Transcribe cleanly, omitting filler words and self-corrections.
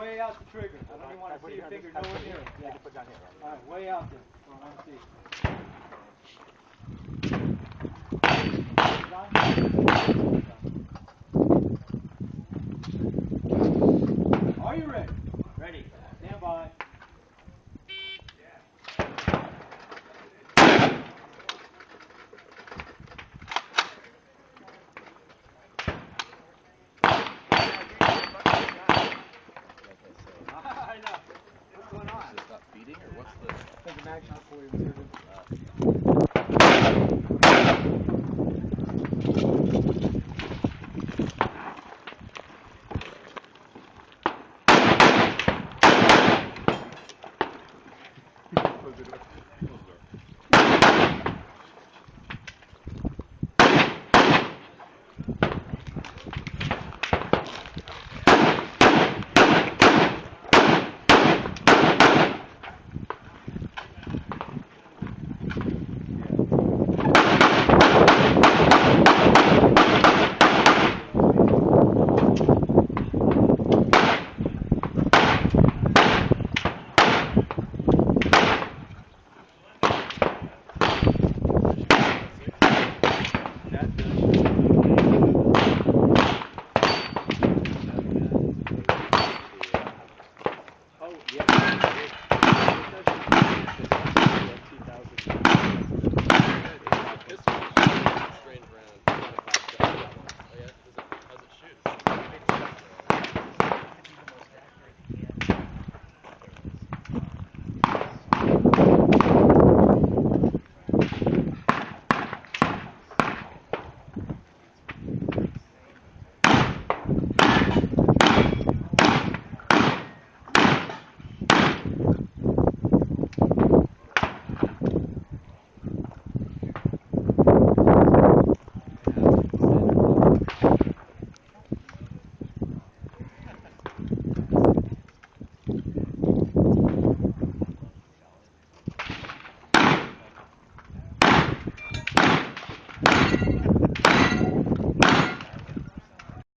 way out the trigger. I don't even want to see your finger nowhere near it. Yeah. Put down here, right? All right, way out there. So I want to see. John?